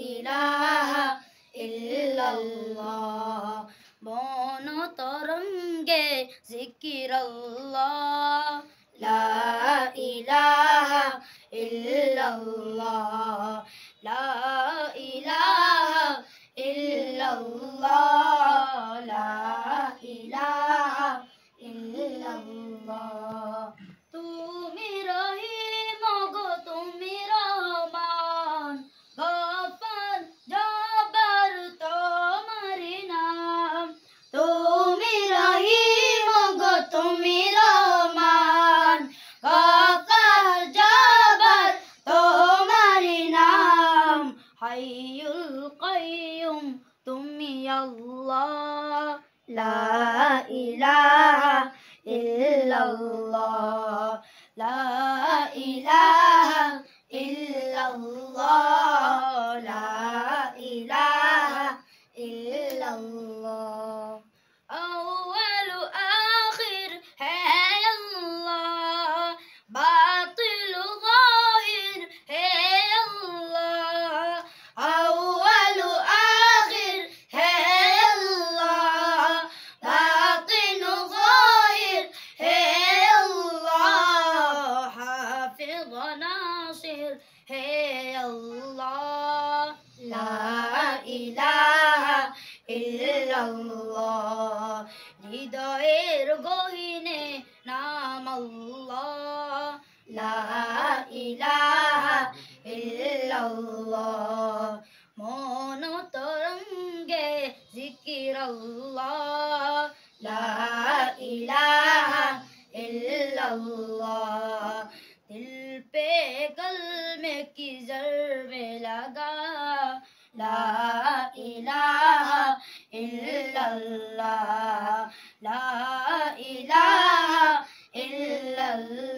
ইলাহা ইল্লাল্লাহ বন তরঙ্গে জিকিরাল্লাহ লা ইলাহা ইল্লাল্লাহ লা ইলাহা ইল্লাল্লাহ লা ইলাহা ইল্লাল্লাহ তুমি রহিম গো তুমি রহমান গফর জবর তোমার নাম তুমি রহিম গো তুমি রহমান গফর জবর তোমার নাম হাইয়ুল কাইয়ুম তুমি আল্লাহ লা ইলাহা ইল্লাল্লাহ লা ইলাহা ইল্লাল্লাহ লা ইলাহা ইল্লাল্লাহ أول آخر ہے اللہ باطل ظاہر ہے اللہ أول آخر ہے اللہ باطن ظاہر ہے اللہ حافظ ناصر ہے اللہ لا إله إلا الله হৃদয়ের গহীনে নাম আল্লাহ লা ইলাহা ইল্লাল্লাহ মন তরঙ্গে জিকিরাল্লাহ লা ইলাহা ইল্লাল্লাহ दिल पे कलमे की ज़रबे लगा ला इलाहा इल्लल्लाह ला इलाहा इल्लल्लाह